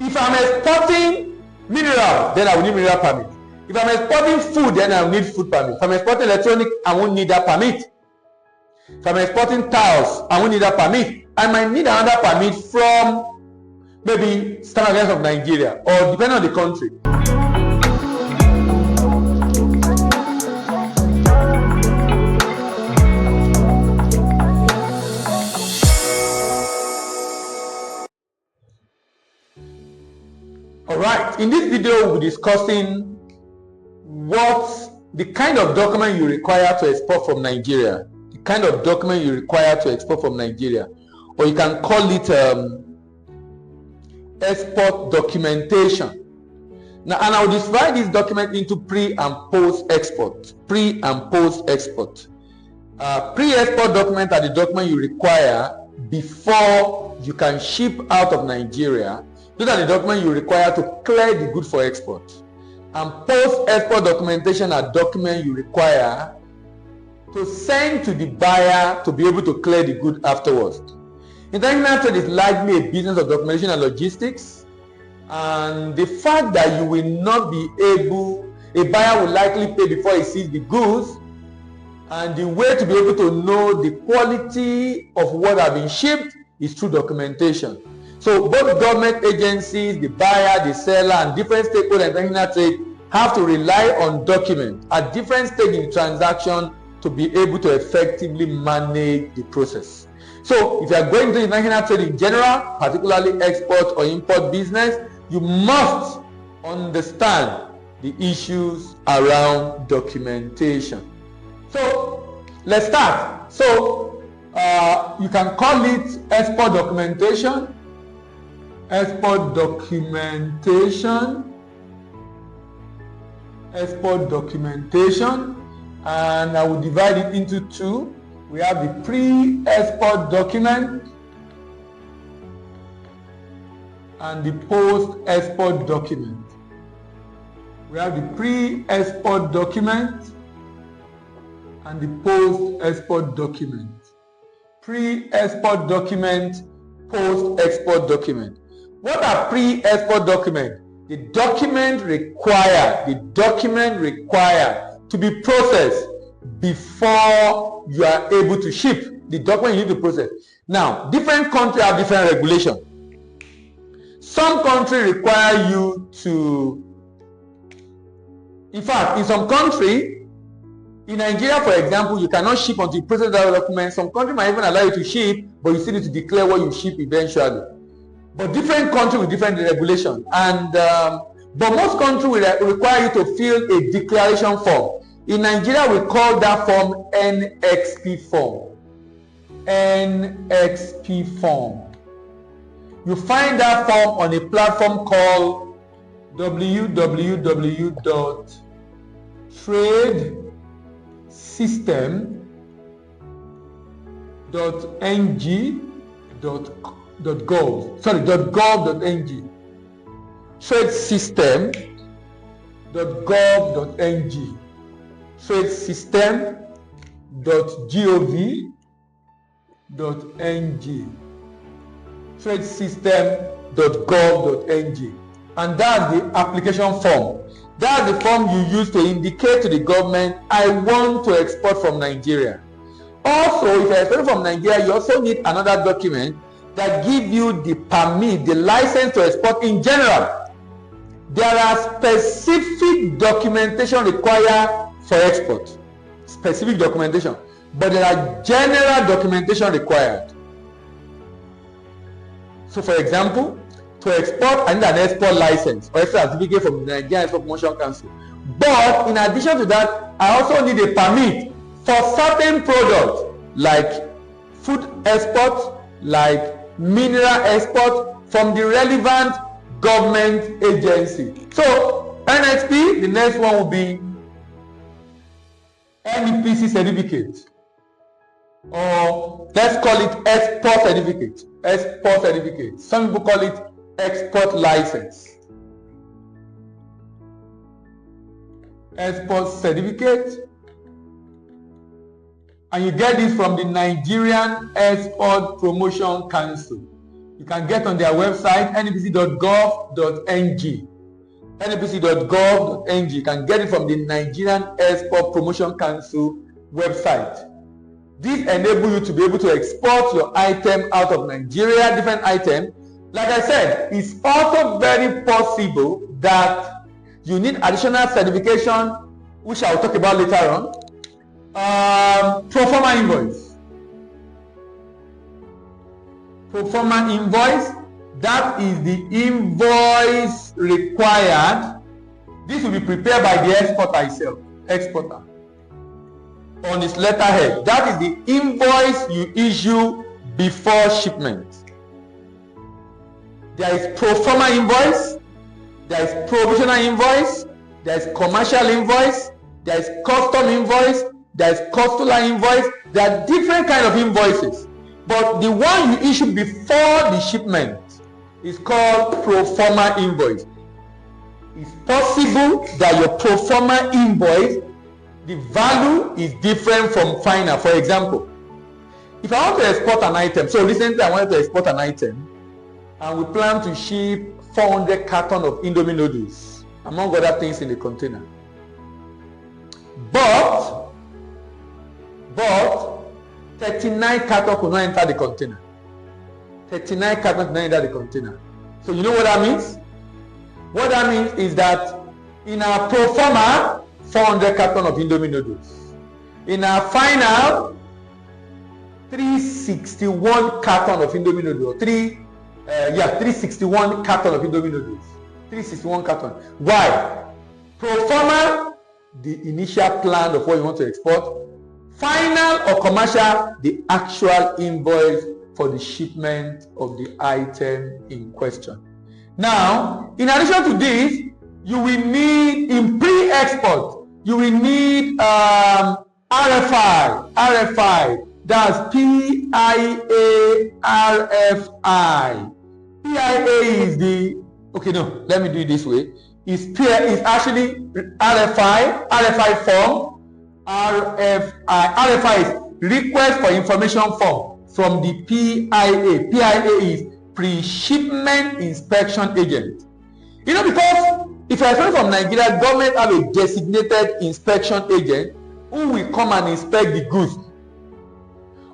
If I'm exporting mineral, then I will need mineral permit. If I'm exporting food, then I will need food permit. If I'm exporting electronic, I won't need that permit. If I'm exporting tiles, I won't need that permit. I might need another permit from maybe Standard Bank of Nigeria, or depending on the country. Alright, in this video we'll be discussing what the kind of document you require to export from Nigeria. The kind of document you require to export from Nigeria. Or you can call it export documentation. Now, and I'll divide this document into pre and post export. Pre and post export. Pre-export document are the document you require before you can ship out of Nigeria. Those are the documents you require to clear the good for export. And post-export documentation are documents you require to send to the buyer to be able to clear the good afterwards. International trade is largely a business of documentation and logistics. And the fact that you will not be able, a buyer will likely pay before he sees the goods. And the way to be able to know the quality of what has been shipped is through documentation. So both government agencies, the buyer, the seller, and different stakeholders in international trade have to rely on documents at different stages in the transaction to be able to effectively manage the process. So if you are going to international trade in general, particularly export or import business, you must understand the issues around documentation. So let's start. So you can call it export documentation. Export documentation, and I will divide it into two. We have the pre-export document and the post-export document. We have the pre-export document and the post-export document. Pre-export document, post-export document. What are pre-export documents? The document required to be processed before you are able to ship. The document you need to process. Now, different countries have different regulations. Some countries require you to, in fact, in some countries, in Nigeria, for example, you cannot ship until you process that document. Some countries might even allow you to ship, but you still need to declare what you ship eventually. But different countries with different regulations. And but most countries will require you to fill a declaration form. In Nigeria, we call that form NXP form. NXP form. You find that form on a platform called www.tradesystem.ng.gov.ng. Tradesystem.gov.ng. Tradesystem.gov.ng. Tradesystem.gov.ng. And that's the application form. That's the form you use to indicate to the government, I want to export from Nigeria. Also, if you're exporting from Nigeria, you also need another document that gives you the permit, the license to export in general. There are specific documentation required for export. Specific documentation. But there are general documentation required. So for example, to export, I need an export license or export certificate from the Nigerian Export Promotion Council. But in addition to that, I also need a permit for certain products like food export, like mineral export from the relevant government agency. So NXP, the next one will be NEPC certificate, or let's call it export certificate. Export certificate. Some people call it export license. Export certificate, and you get this from the Nigerian Export Promotion Council. You can get on their website, nnpc.gov.ng. nnpc.gov.ng. You can get it from the Nigerian Export Promotion Council website. This enables you to be able to export your item out of Nigeria, different items. Like I said, it's also very possible that you need additional certification, which I'll talk about later on. Pro forma invoice. Pro forma invoice, that is the invoice required. This will be prepared by the exporter on his letterhead. That is the invoice you issue before shipment. There is pro forma invoice, there is provisional invoice, there is commercial invoice, there is custom invoice, there is costular invoice. There are different kinds of invoices, but the one you issue before the shipment is called pro forma invoice. It's possible that your pro forma invoice, the value is different from final. For example, if I want to export an item, so recently I wanted to export an item, and we plan to ship 400 cartons of Indomie noodles, among other things, in the container. But 39 cartons could not enter the container. 39 cartons could not enter the container. So you know what that means? What that means is that in our pro forma, 400 cartons of Indomie noodles. In our final, 361 cartons of Indomie noodles. 361 cartons of Indomie noodles. 361 cartons. Why? Pro forma, the initial plan of what you want to export. Final or commercial, the actual invoice for the shipment of the item in question. Now, in addition to this, you will need, in pre-export, you will need RFI, that's PIA-RFI. PIA is the, okay, no, let me do it this way. It's actually RFI form. RFI is request for information form from the PIA. PIA is pre-shipment inspection agent. You know, because if you're coming from Nigeria, government have a designated inspection agent who will come and inspect the goods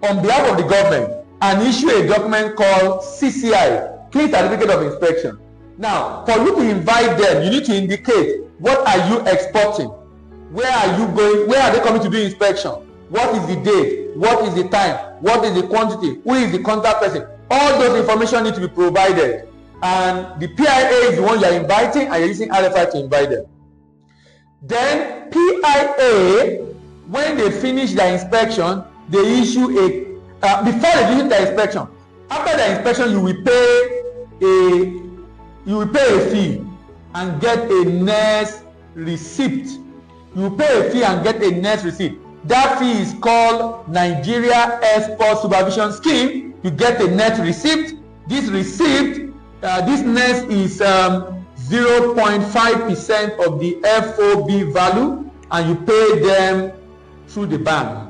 on behalf of the government and issue a document called CCI, Clean Certificate of Inspection. Now, for you to invite them, you need to indicate what are you exporting, where are you going, where are they coming to do inspection, what is the date, what is the time, what is the quantity, who is the contact person. All those information need to be provided, and the PIA is the one you are inviting, and you're using RFI to invite them. Then PIA, when they finish their inspection, they issue a before they finish their inspection. After the inspection, you will pay a fee and get a next receipt. You pay a fee and get a next receipt. That fee is called Nigeria Export Supervision Scheme. You get a net receipt. This receipt, this net is 0.5% of the FOB value, and you pay them through the bank.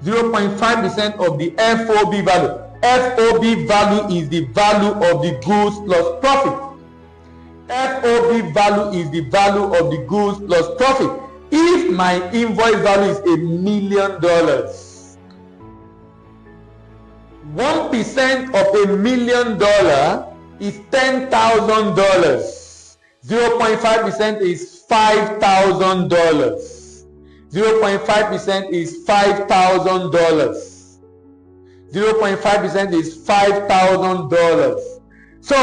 0.5% of the FOB value. FOB value is the value of the goods plus profit. FOB value is the value of the goods plus profit. If my invoice value is $1 million, 1% of $1 million is $10,000. 0.5% is $5,000. 0.5% is $5,000. 0.5% is $5,000. So,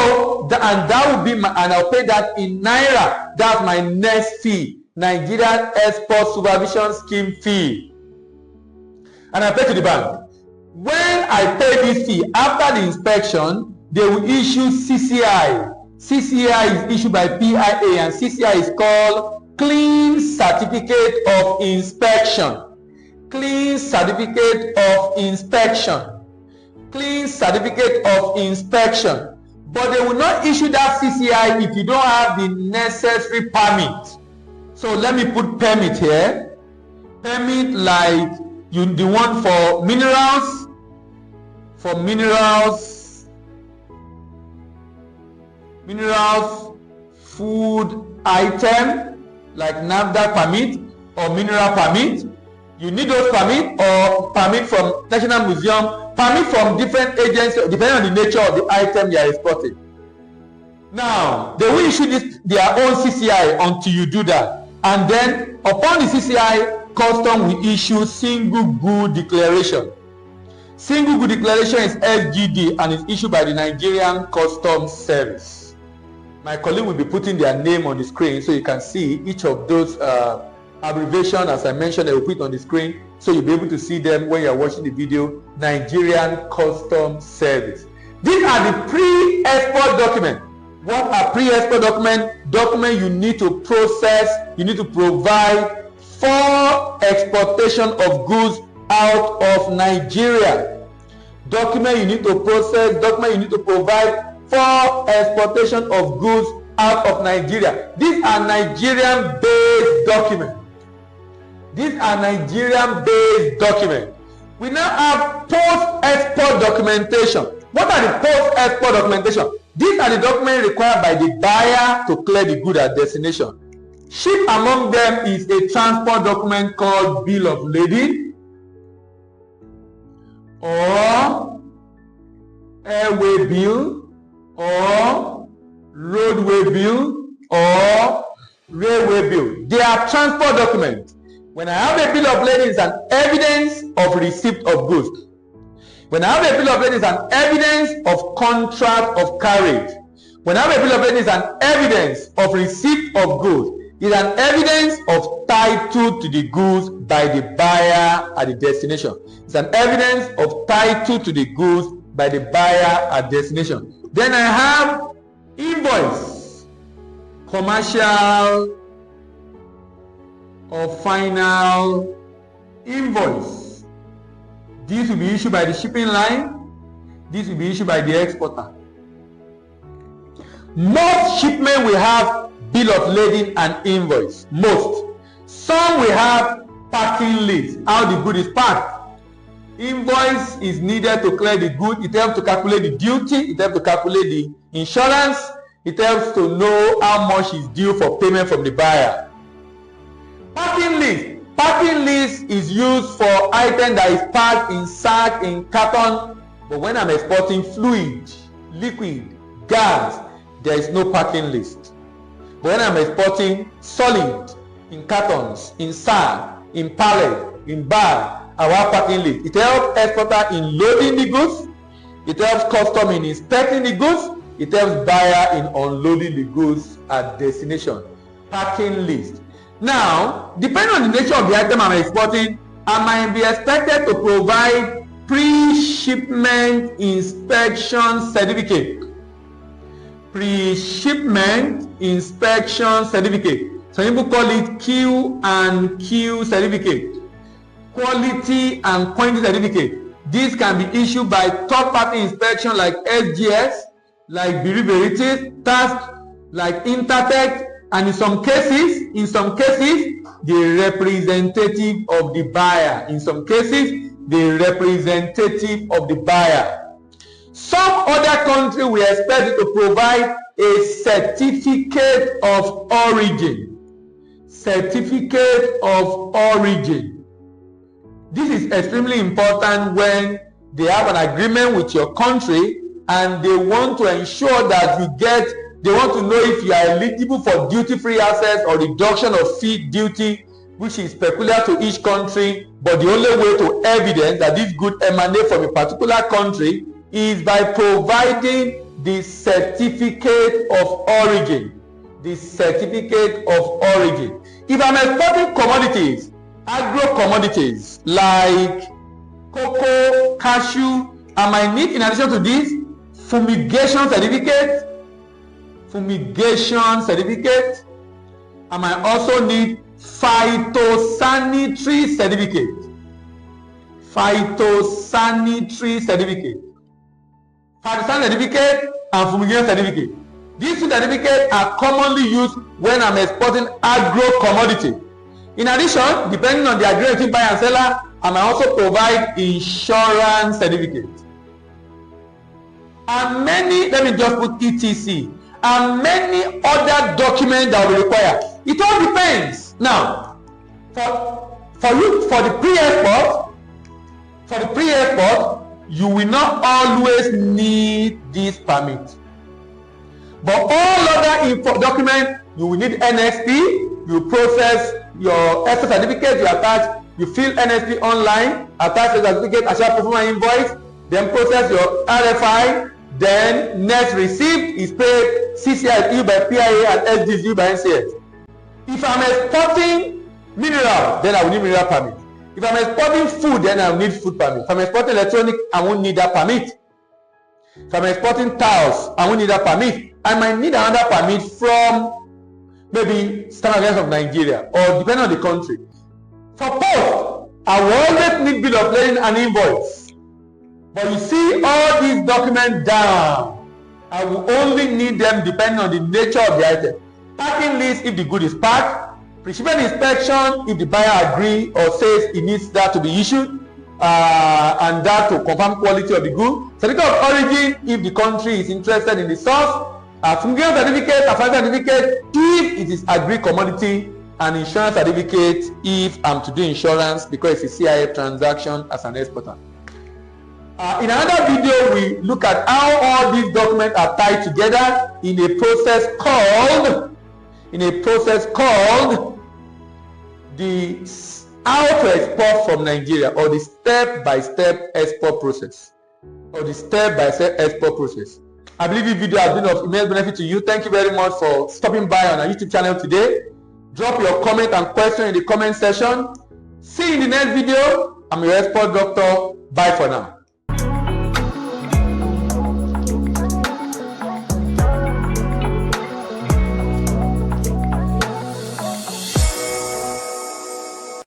and that would be my, and I'll pay that in Naira. That's my next fee. Nigerian Export Supervision Scheme fee. And I pay to the bank. When I pay this fee, after the inspection, they will issue CCI. CCI is issued by PIA, and CCI is called Clean Certificate of Inspection. Clean Certificate of Inspection. Clean Certificate of Inspection. But they will not issue that CCI if you don't have the necessary permit. So let me put permit here. Permit like the one for minerals. For minerals, minerals, food item like NAFDAC permit or mineral permit. You need those permit or permit from National Museum, permit from different agencies depending on the nature of the item you are exporting. Now, they will issue their own CCI until you do that. And then upon the CCI, custom will issue single good declaration. Single good declaration is SGD and is issued by the Nigerian Customs Service. My colleague will be putting their name on the screen so you can see each of those abbreviations. As I mentioned, I will put on the screen so you'll be able to see them when you're watching the video. Nigerian Customs Service. These are the pre-export documents. What are pre-export documents? Documents you need to process, you need to provide for exportation of goods out of Nigeria. Document you need to process, document you need to provide for exportation of goods out of Nigeria. These are Nigerian-based documents. These are Nigerian-based documents. We now have post-export documentation. What are the post-export documentation? These are the documents required by the buyer to clear the good at destination. Chief among them is a transport document called Bill of Lading or airway bill or roadway bill or railway bill. They are transport documents. When I have a bill of lading, it's an evidence of receipt of goods. When I have a bill of lading, it's an evidence of contract of carriage. When I have a bill of lading, it's an evidence of receipt of goods. It's an evidence of title to the goods by the buyer at the destination. It's an evidence of title to the goods by the buyer at destination. Then I have invoice, commercial or final invoice. This will be issued by the shipping line. This will be issued by the exporter. Most shipment will have bill of lading and invoice. Most. Some will have packing list, how the good is packed. Invoice is needed to clear the good. It helps to calculate the duty. It helps to calculate the insurance. It helps to know how much is due for payment from the buyer. Packing list. Packing list is used for items that is packed in sack, in carton. But when I'm exporting fluid, liquid, gas, there is no packing list. But when I'm exporting solid, in cartons, in sack, in pallet, in bag, I have packing list. It helps exporter in loading the goods. It helps custom in inspecting the goods. It helps buyer in unloading the goods at destination. Packing list. Now, depending on the nature of the item I'm exporting, I might be expected to provide pre-shipment inspection certificate. Pre-shipment inspection certificate. Some people call it Q&Q certificate. Quality and quantity certificate. This can be issued by third-party inspection like SGS, like Bureau Veritas, task like Intertech, and in some cases, the representative of the buyer. In some cases, the representative of the buyer. Some other country will expect you to provide a certificate of origin. Certificate of origin. This is extremely important when they have an agreement with your country and they want to ensure that they want to know if you are eligible for duty-free access or reduction of fee duty, which is peculiar to each country. But the only way to evidence that this good emanate from a particular country is by providing the certificate of origin. The certificate of origin. If I'm exporting commodities, agro commodities like cocoa, cashew, I might need, in addition to this, fumigation certificate. Fumigation certificate. I might also need phytosanitary certificate. Phytosanitary certificate. Phytosanitary certificate and fumigation certificate. These two certificates are commonly used when I'm exporting agro commodity. In addition, depending on the agreement between buyer and seller, I might also provide insurance certificate. And many, let me just put ETC. and many other documents that will require. It all depends. Now, for the pre-export, you will not always need this permit. But all other documents, you will need NSP. You process your export certificate, you attach, you fill NSP online, attach the certificate, attach performer invoice, then process your RFI, then next receipt is paid CCI due by PIA and SD due by NCS. If I'm exporting mineral, then I will need mineral permit. If I'm exporting food, then I will need food permit. If I'm exporting electronic, I won't need that permit. If I'm exporting tiles, I won't need that permit. I might need another permit from maybe Standard Bank of Nigeria, or depending on the country. For post, I will always need bill of lading and invoice. But you see all these documents down, I will only need them depending on the nature of the item. Packing list if the good is packed, pre-shipment inspection if the buyer agree or says he needs that to be issued, and that to confirm quality of the good. Certificate of origin if the country is interested in the source. Fungation certificate, a fire certificate if it is agreed commodity, and insurance certificate if I'm to do insurance because it's a CIF transaction as an exporter. In another video, we look at how all these documents are tied together in a process called the how to export from Nigeria, or the step-by-step export process, I believe this video has been of immense benefit to you. Thank you very much for stopping by on our YouTube channel today. Drop your comment and question in the comment section. See you in the next video. I'm your export doctor. Bye for now.